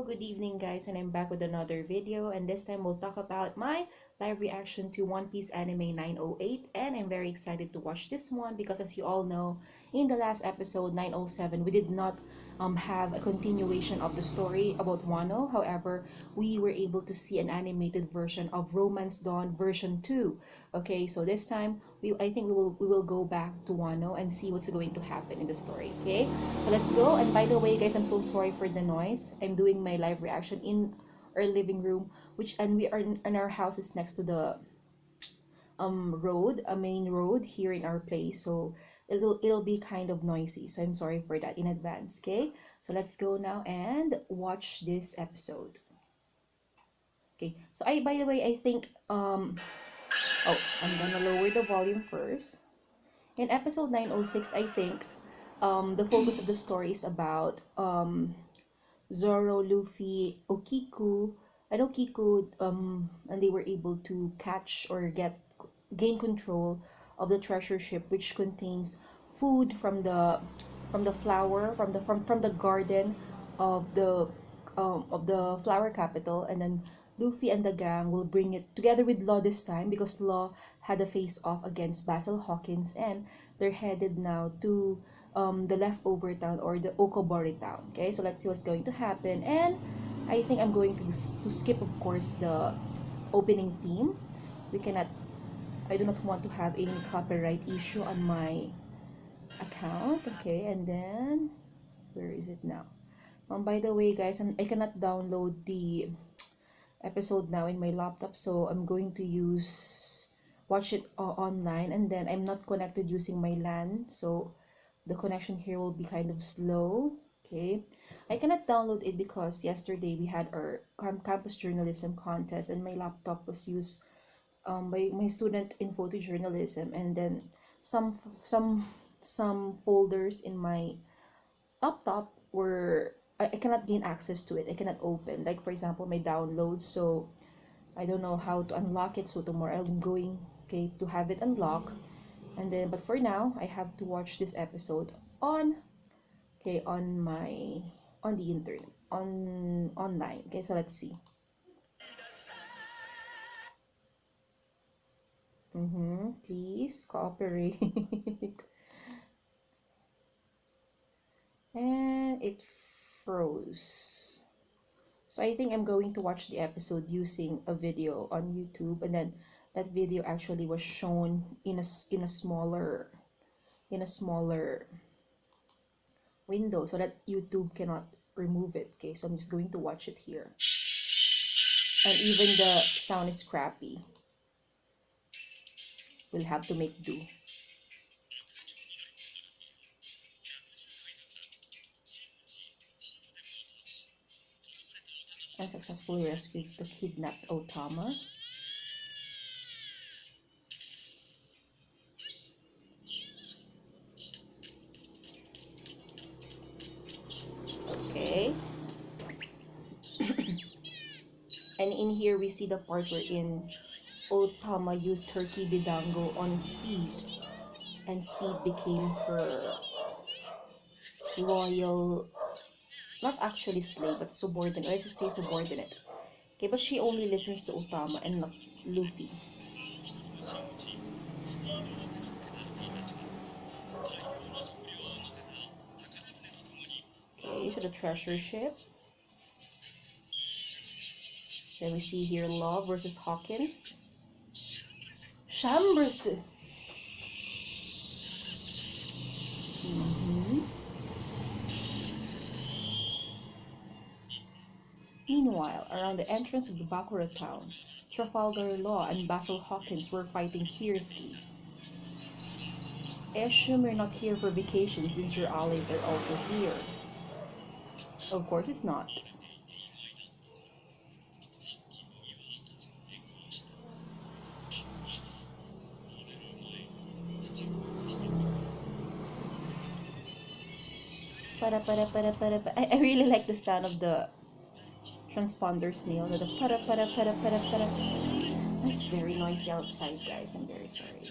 good evening guys, and I'm back with another video, and this time we'll talk about my live reaction to One Piece Anime 908, and I'm very excited to watch this one because, as you all know, in the last episode 907 we did not have a continuation of the story about Wano. However, we were able to see an animated version of Romance Dawn version 2. Okay, so this time I think we will go back to Wano and see what's going to happen in the story. Okay, so let's go. And by the way guys, I'm so sorry for the noise. I'm doing my live reaction in our living room, and we are in our house is next to the road, a main road here in our place, so it'll be kind of noisy, so I'm sorry for that in advance. Okay, so let's go now and watch this episode. Okay, so by the way, I think oh, I'm gonna lower the volume first. In episode 906, I think the focus of the story is about Zoro, Luffy, Okiku, and they were able to catch or gain control of the treasure ship, which contains food from the flower from the garden of the flower capital. And then Luffy and the gang will bring it together with Law this time, because Law had a face off against Basil Hawkins, and they're headed now to the leftover town, or the Okobori town. Okay, so let's see what's going to happen. And I think I'm going to skip, of course, the opening theme. I do not want to have any copyright issue on my account. Okay, and then where is it now? By the way guys, I cannot download the episode now in my laptop, so I'm going to watch it online, and then I'm not connected using my LAN, so the connection here will be kind of slow. Okay, I cannot download it because yesterday we had our campus journalism contest, and my laptop was used by my student in photojournalism, and then some folders in my laptop were I cannot gain access to it. I cannot open, like for example my downloads, so I don't know how to unlock it. So tomorrow I'm going, okay, to have it unlocked, and then but for now I have to watch this episode on on the internet, online. Okay, so let's see. Please cooperate. And it froze. So I think I'm going to watch the episode using a video on YouTube, and then that video actually was shown in a smaller window, so that YouTube cannot remove it. Okay, so I'm just going to watch it here. And even the sound is crappy. We'll have to make do. And successfully rescued the kidnapped Otama. Okay. And in here we see the part wherein Otama used her Kibidango on Speed, and Speed became her loyal, not actually slave, but subordinate. Let's just say subordinate. Okay, but she only listens to Otama and not Luffy. Okay, so the treasure ship. Then we see here Law versus Hawkins. Chambers. Meanwhile, around the entrance of the Bakura town, Trafalgar Law and Basil Hawkins were fighting fiercely. I assume you're not here for vacation since your allies are also here. Of course it's not. I really like the sound of the transponder snail. The para para para para para. It's very noisy outside, guys. I'm very sorry.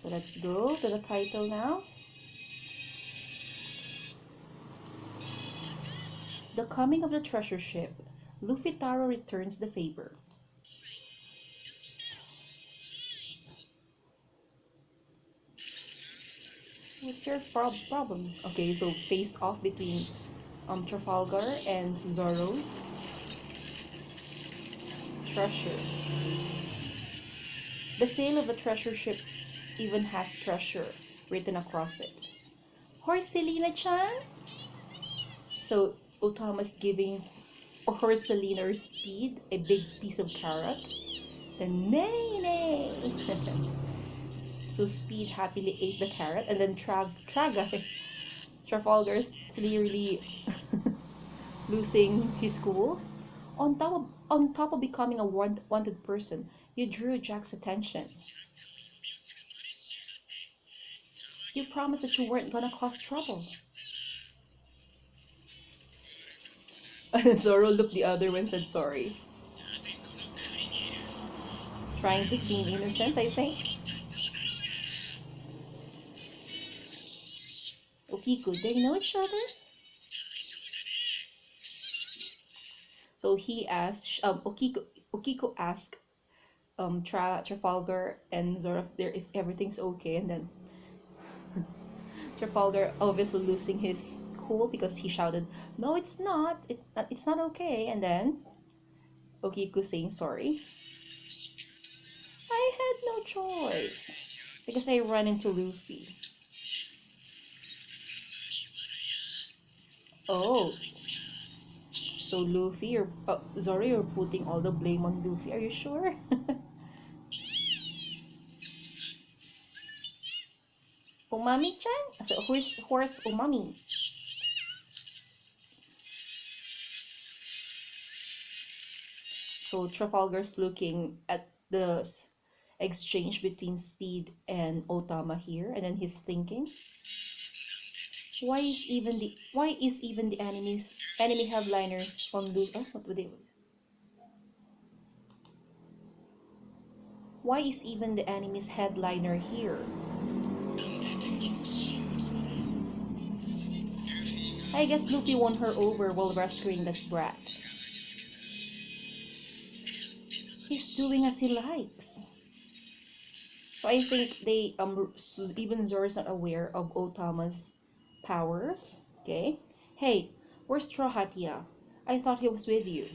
So So let's go to the title now. The coming of the treasure ship. Luffytaro returns the favor. What's your problem? Okay, so faced off between Trafalgar and Zoro. Treasure. The sail of the treasure ship even has treasure written across it. Horse Selena-chan? So Otama's giving Horse Selena or Speed a big piece of carrot. And nay. So Speed happily ate the carrot, and then Trafalgar's clearly losing his cool. On top of becoming a wanted person, you drew Jack's attention. You promised that you weren't gonna cause trouble. And Zoro looked the other way and said sorry. Trying to feign innocence, I think. Okiko, they know each other? So he asked, Okiko asked Trafalgar and Zoro if everything's okay, and then Trafalgar obviously losing his cool because he shouted, "No, it's not. It's not okay." And then Okiko saying sorry. I had no choice because I ran into Luffy. Oh, so Luffy, Zoro, you're putting all the blame on Luffy. Are you sure? Umami-chan? So horse Umami. So Trafalgar's looking at the exchange between Speed and Otama here, and then he's thinking, why is even the enemy headliners on Luffy? What would they? Why is even the enemy's headliner here? I guess Luffy won her over while rescuing that brat. He's doing as he likes. So I think they even Zoro's not aware of Otama's powers. Okay. Hey, where's Straw Hattia? I thought he was with you.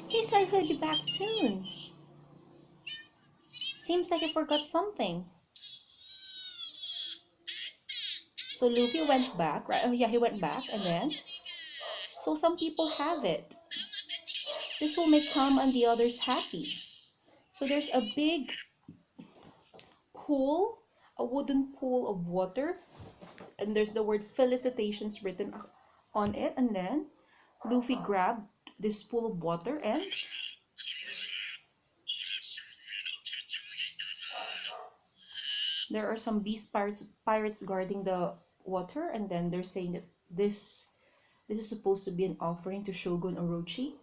He said he'll be back soon. Seems like he forgot something. So Luffy went back, right? Oh yeah, he went back, and then so some people have it. This will make Tom and the others happy. So there's a big pool, a wooden pool of water, and there's the word felicitations written on it, and then Luffy grabbed this pool of water and there are some beast pirates guarding the water, and then they're saying that this is supposed to be an offering to Shogun Orochi.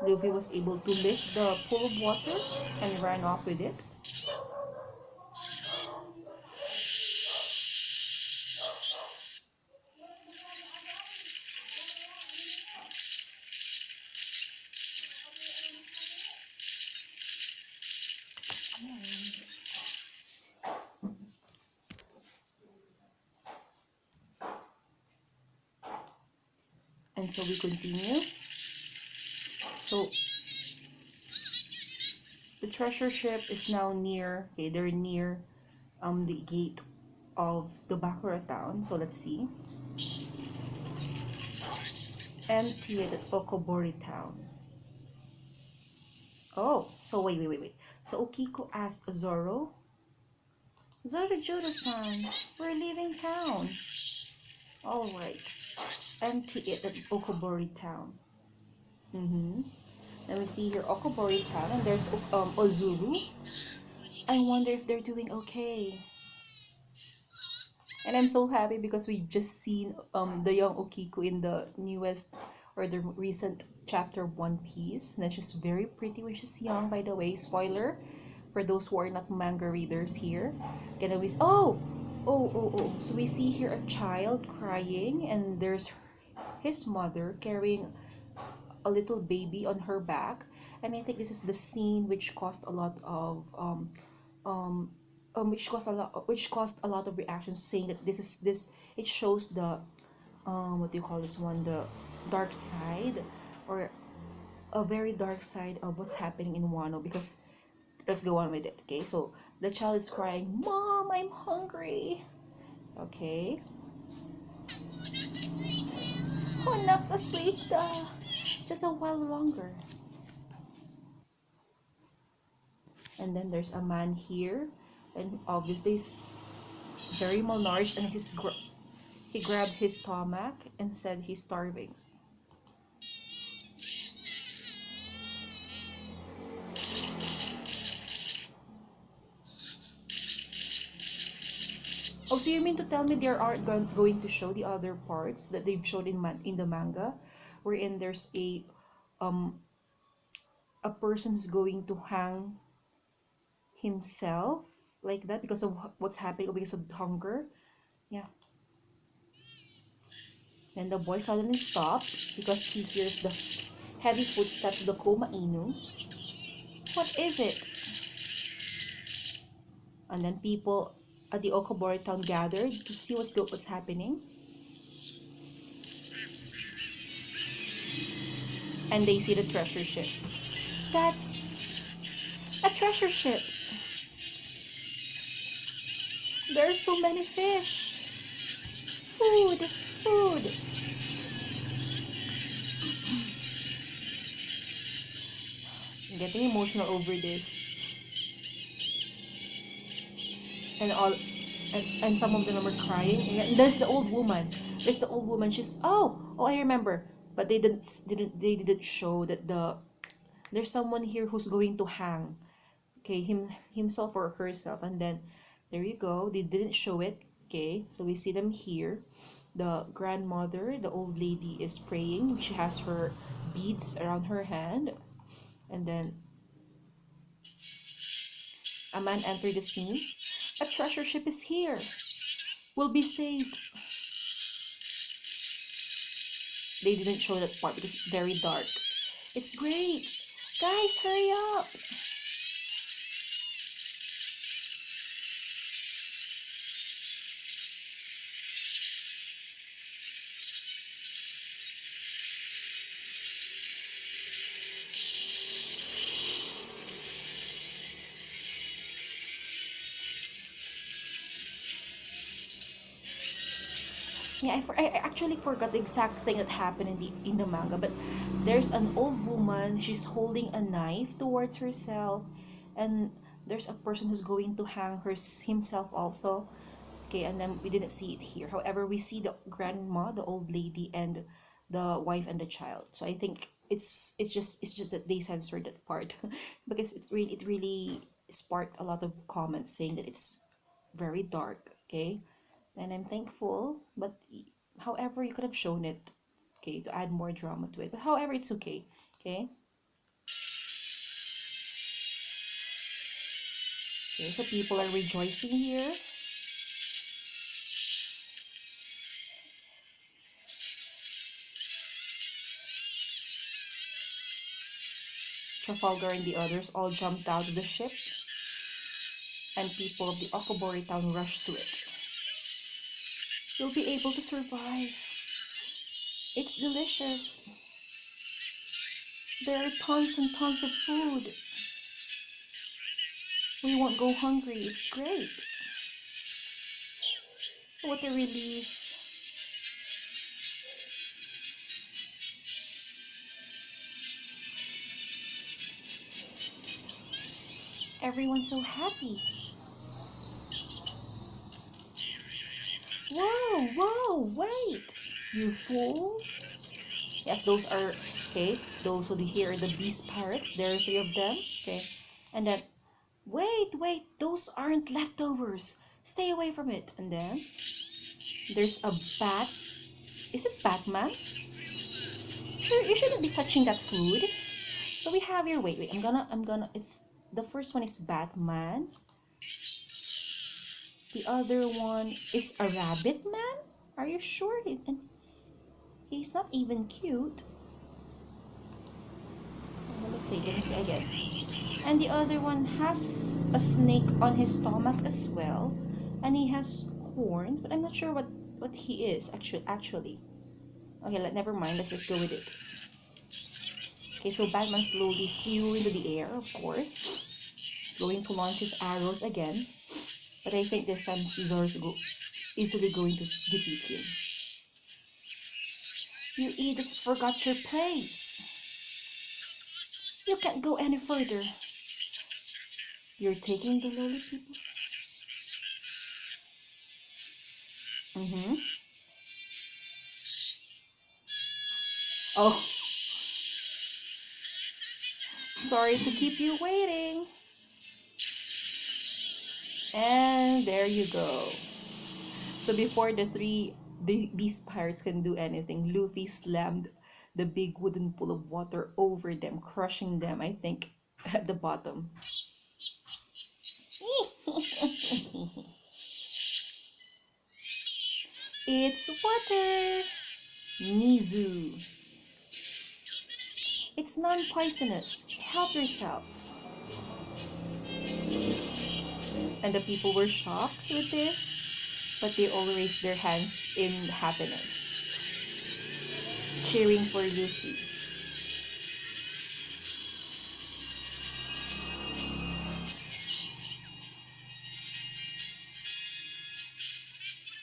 Luffy was able to lift the pool of water and ran off with it. And so we continue. So the treasure ship is now near, okay, they're near the gate of the Bakura town. So let's see. Empty at Okobori town. Oh, so wait. So Okiko asked Zoro, Jodo-san, we're leaving town. Alright. Empty it at Okobori town. Then we see here Okobori town, and there's Ozuru. I wonder if they're doing okay. And I'm so happy because we just seen the young Okiku in the newest or the recent chapter of One Piece. And then she's very pretty when she's young, by the way. Spoiler for those who are not manga readers here. Gonna we oh. So we see here a child crying and there's his mother carrying a little baby on her back. And I think this is the scene which caused a lot of um which caused a lot of reactions, saying that this it shows the what do you call this one, the dark side, or a very dark side of what's happening in Wano. Because let's go on with it. Okay, so the child is crying, "Mom, I'm hungry." Okay, "Honak ka sweet, just a while longer." And then there's a man here, and obviously he's very malnourished, and he grabbed his stomach and said he's starving. Oh, so you mean to tell me they aren't going to show the other parts that they've showed in the manga, wherein there's a person who's going to hang himself like that because of what's happening, or because of hunger? Yeah. Then the boy suddenly stopped because he hears the heavy footsteps of the Koma Inu. What is it? And then people at the Okobori town gathered to see what's happening. And they see the treasure ship. That's a treasure ship. There are so many fish. Food. I'm getting emotional over this. And some of them are crying. And there's the old woman. She's I remember. But they didn't show that there's someone here who's going to hang. Okay, himself or herself. And then there you go. They didn't show it. Okay, so we see them here. The grandmother, the old lady, is praying. She has her beads around her hand. And then a man entered the scene. A treasure ship is here. We'll be saved. They didn't show that part because it's very dark. It's great. Guys, hurry up. Yeah, I actually forgot the exact thing that happened in the manga, but there's an old woman. She's holding a knife towards herself, and there's a person who's going to hang himself also. Okay, and then we didn't see it here. However, we see the grandma, the old lady, and the wife and the child. So I think it's just that they censored that part because it really sparked a lot of comments saying that it's very dark. Okay, and I'm thankful. But however, you could have shown it, okay, to add more drama to it. But however, it's okay. Okay. Okay, so people are rejoicing here. Trafalgar and the others all jumped out of the ship, and people of the Okobori town rushed to it. You'll be able to survive. It's delicious. There are tons and tons of food. We won't go hungry. It's great. What a relief. Everyone's so happy. Whoa, wait. You fools. Yes, those are, okay, those, so here are the beast pirates. There are three of them. Okay. And then Wait, those aren't leftovers. Stay away from it. And then there's a bat. Is it Batman? Sure, you shouldn't be touching that food. So we have here, wait, it's, the first one is Batman. The other one is a rabbit man? Are you sure? He's not even cute. Let me see again. And the other one has a snake on his stomach as well. And he has horns, but I'm not sure what he is actually. Okay, never mind, let's just go with it. Okay, so Batman slowly flew into the air, of course. He's going to launch his arrows again. But I think this time Caesar is easily going to defeat him. You idiots forgot your place. You can't go any further. You're taking the lowly people's... Oh. Sorry to keep you waiting. And there you go. So before the three beast pirates can do anything, Luffy slammed the big wooden pool of water over them, crushing them, I think, at the bottom. It's water! Mizu. It's non-poisonous. Help yourself. And the people were shocked with this, but they all raised their hands in happiness, cheering for Luffy.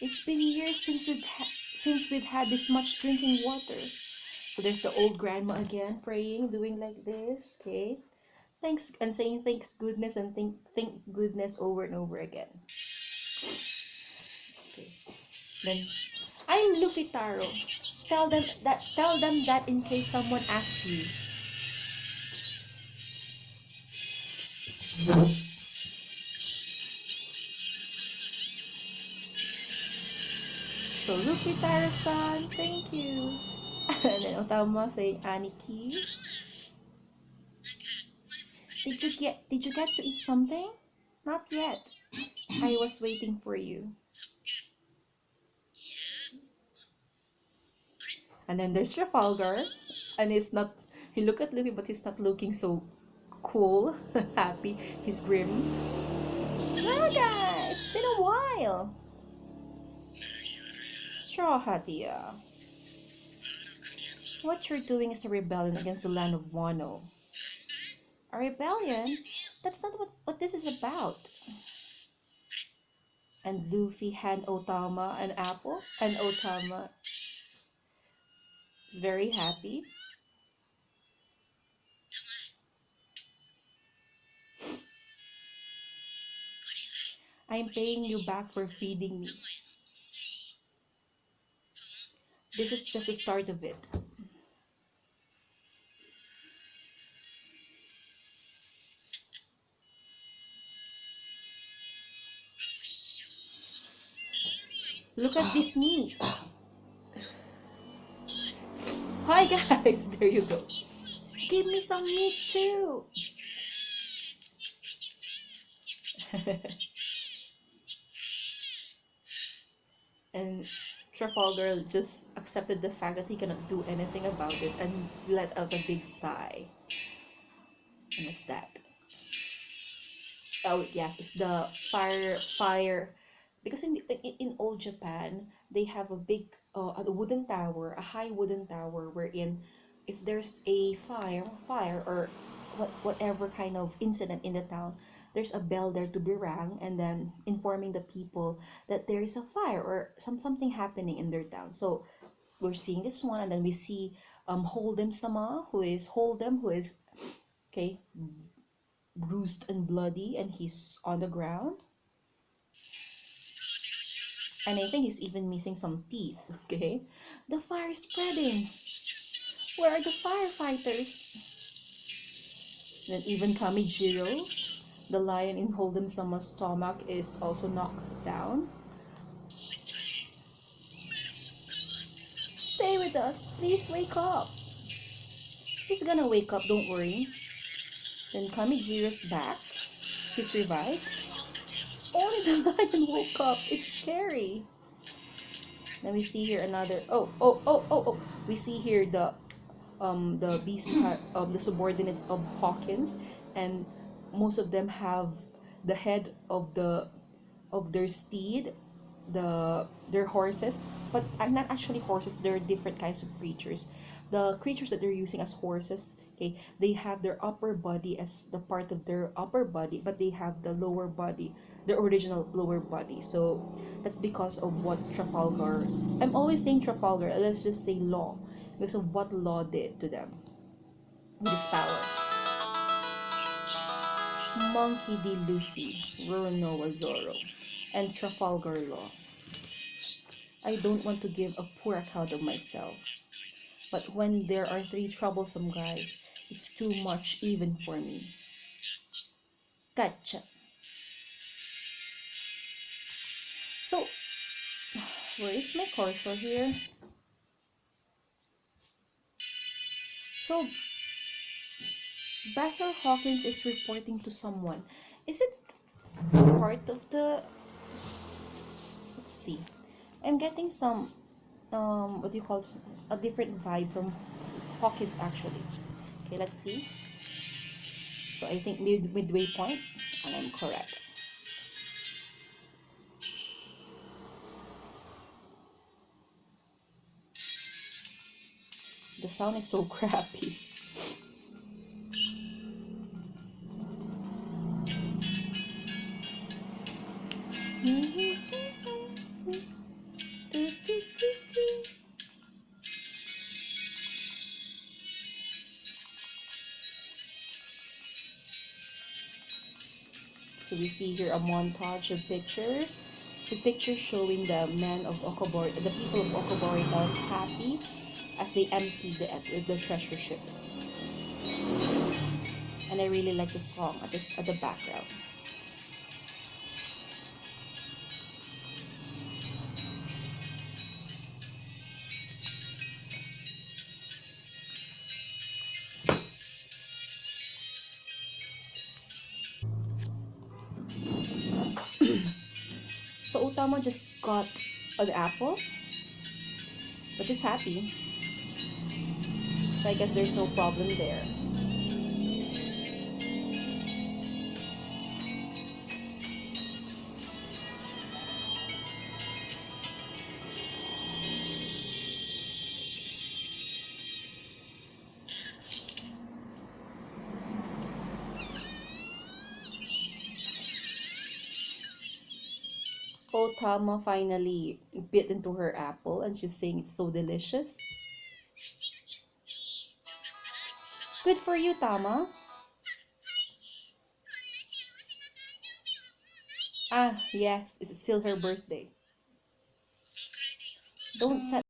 It's been years since we've had this much drinking water. So there's the old grandma again praying, doing like this, okay? Thanks, and saying thanks goodness and thank goodness over and over again. Okay. Then I'm Luffytaro. Tell them that in case someone asks you. So Luffytaro-san, thank you. And then Otama saying Aniki. Did you get to eat something? Not yet. I was waiting for you. And then there's Trafalgar, and he look at Luffy, but he's not looking so cool, happy. He's grim. Raga, it's been a while. Straw Hatia. What you're doing is a rebellion against the land of Wano. A rebellion? That's not what this is about. And Luffy hand Otama an apple, and Otama is very happy. I'm paying you back for feeding me. This is just the start of it. Look at this meat. Hi guys, there you go. Give me some meat too. And Trafalgar just accepted the fact that he cannot do anything about it and let out a big sigh. And what's that? Oh yes, it's the fire. Because in old Japan, they have a big a wooden tower, a high wooden tower, wherein if there's a fire or whatever kind of incident in the town, there's a bell there to be rang, and then informing the people that there is a fire or something happening in their town. So we're seeing this one, and then we see Hold'em-sama, who is okay, bruised and bloody, and he's on the ground. And I think he's even missing some teeth, okay? The fire is spreading. Where are the firefighters? Then even Kamijiro The lion in Hold'em-sama's stomach is also knocked down. Stay with us. Please wake up. He's gonna wake up, don't worry. Then Kamijiro's back. He's revived. Only the lion woke up. It's scary. Then we see here another. Oh. We see here the beast the subordinates of Hawkins, and most of them have the head of their steed, their horses, but not actually horses. They're different kinds of creatures. The creatures that they're using as horses, okay, they have their upper body as the part of their upper body, but they have the lower body, their original lower body. So that's because of what Trafalgar, I'm always saying Trafalgar, let's just say Law, because of what Law did to them with his powers. Monkey D. Luffy, Roronoa Zoro, and Trafalgar Law. I don't want to give a poor account of myself, but when there are 3 troublesome guys, it's too much even for me. Gotcha. So, where is my cursor here? So, Basil Hawkins is reporting to someone. Is it part of the... Let's see. I'm getting some, what do you call it? A different vibe from Hawkins actually. Okay, let's see. So I think midway point, and I'm correct. The sound is so crappy. So we see here a montage of pictures showing the men of Okobori, the people of Okobori Town happy as they empty the treasure ship. And I really like the song at the background. So Utama just got an apple, but she's happy. So I guess there's no problem there. Otama finally bit into her apple and she's saying it's so delicious. Good for you, Tama. Ah, yes, it's still her birthday. Don't set